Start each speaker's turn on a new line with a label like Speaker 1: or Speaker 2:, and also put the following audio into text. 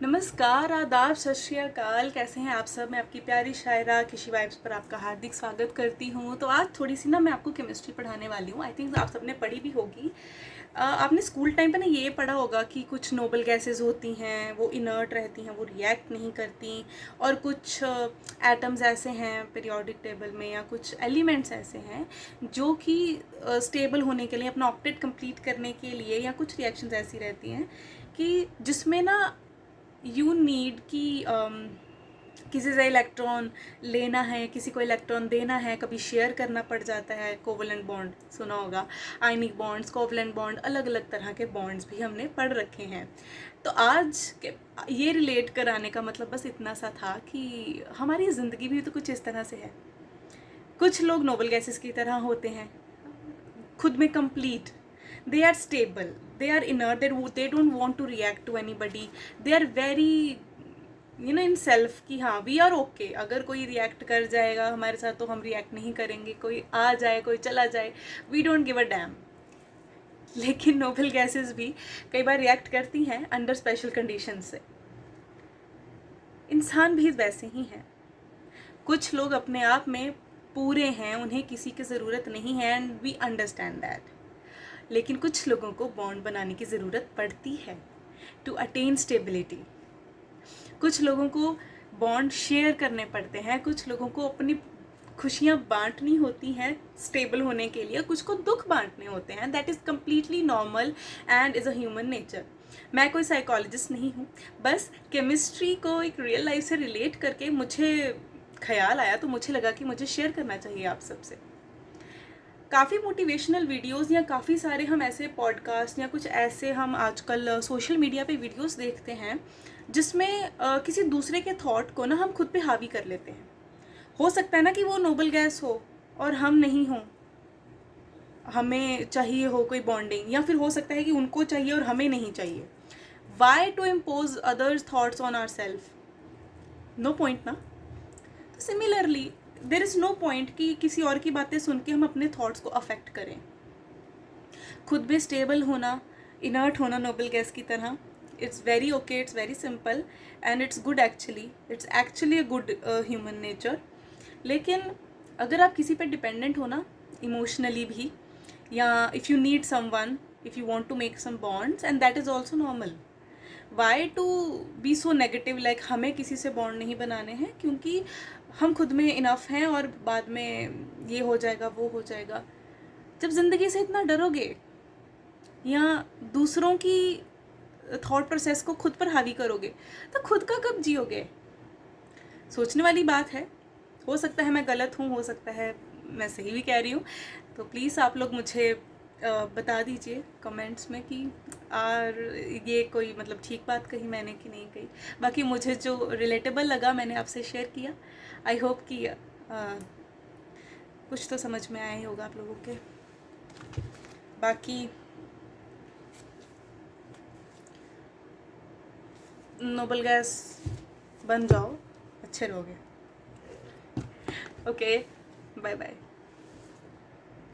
Speaker 1: नमस्कार, आदाब, सत श्री अकाल। कैसे हैं आप सब? मैं आपकी प्यारी शायरा किशी वाइब्स पर आपका हार्दिक स्वागत करती हूँ। तो आज थोड़ी सी ना मैं आपको केमिस्ट्री पढ़ाने वाली हूँ। आई थिंक आप सबने पढ़ी भी होगी। आपने स्कूल टाइम पे ना ये पढ़ा होगा कि कुछ नोबल गैसेस होती हैं, वो इनर्ट रहती हैं, वो रिएक्ट नहीं करती, और कुछ एटम्स ऐसे हैं पीरियोडिक टेबल में, या कुछ एलिमेंट्स ऐसे हैं जो कि स्टेबल होने के लिए, अपना ऑक्टेट कंप्लीट करने के लिए, या कुछ रिएक्शंस ऐसी रहती हैं कि जिसमें ना यू नीड कि किसी से इलेक्ट्रॉन लेना है, किसी को इलेक्ट्रॉन देना है, कभी शेयर करना पड़ जाता है। कोवलेंट बॉन्ड सुना होगा, आयनिक बॉन्ड्स, कोवलेंट बॉन्ड, अलग अलग तरह के बॉन्ड्स भी हमने पढ़ रखे हैं। तो आज के ये रिलेट कराने का मतलब बस इतना सा था कि हमारी ज़िंदगी भी तो कुछ इस तरह से है। कुछ लोग नोबल गैसेस की तरह होते हैं, खुद में complete, they are stable, they are inert, they don't want to react to anybody, they are very in self कि हाँ वी आर ओके, अगर कोई रिएक्ट कर जाएगा हमारे साथ तो हम रिएक्ट नहीं करेंगे, कोई आ जाए कोई चला जाए, we don't give a damn. लेकिन नोबल गैसेस भी कई बार रिएक्ट करती हैं अंडर स्पेशल कंडीशन से। इंसान भी वैसे ही हैं। कुछ लोग अपने आप में पूरे हैं, उन्हें किसी की ज़रूरत नहीं है, एंड वी अंडरस्टैंड दैट। लेकिन कुछ लोगों को बॉन्ड बनाने की ज़रूरत पड़ती है टू अटेन स्टेबिलिटी। कुछ लोगों को बॉन्ड शेयर करने पड़ते हैं, कुछ लोगों को अपनी खुशियाँ बांटनी होती हैं स्टेबल होने के लिए, कुछ को दुख बांटने होते हैं। That is completely normal and is a human nature. मैं कोई साइकोलॉजिस्ट नहीं हूँ, बस केमिस्ट्री को एक रियल लाइफ से रिलेट करके मुझे ख्याल आया, तो मुझे लगा कि मुझे शेयर करना चाहिए आप सबसे। काफ़ी मोटिवेशनल वीडियोस या काफ़ी सारे हम ऐसे पॉडकास्ट या कुछ ऐसे हम आजकल सोशल मीडिया पे वीडियोस देखते हैं जिसमें किसी दूसरे के थॉट को ना हम खुद पे हावी कर लेते हैं। हो सकता है ना कि वो नोबल गैस हो और हम नहीं हों, हमें चाहिए हो कोई बॉन्डिंग, या फिर हो सकता है कि उनको चाहिए और हमें नहीं चाहिए। Why to impose others thoughts on our self? No point ना। तो similarly there is no point कि किसी और की बातें सुन के हम अपने थॉट्स को अफेक्ट करें। खुद में स्टेबल होना, इनर्ट होना नोबल गैस की तरह, it's very okay, it's very simple and it's good actually, it's actually a good human nature. लेकिन अगर आप किसी पर डिपेंडेंट हो ना, इमोशनली भी, या if you need someone, if you want to make some bonds, and that is also normal. Why to be so negative, like हमें किसी से बॉन्ड नहीं बनाने हैं क्योंकि हम खुद में इनफ हैं और बाद में ये हो जाएगा वो हो जाएगा। जब ज़िंदगी से इतना डरोगे या दूसरों की थॉट प्रोसेस को खुद पर हावी करोगे, तो खुद का कब जियोगे? सोचने वाली बात है। हो सकता है मैं गलत हूँ, हो सकता है मैं सही भी कह रही हूँ। तो प्लीज़ आप लोग मुझे बता दीजिए कमेंट्स में कि ये कोई मतलब ठीक बात कही मैंने कि नहीं कही। बाकी मुझे जो रिलेटेबल लगा मैंने आपसे शेयर किया। आई होप कि कुछ तो समझ में आया ही होगा आप लोगों के। बाकी नोबल गैस बन जाओ, अच्छे रहोगे। Okay, bye bye.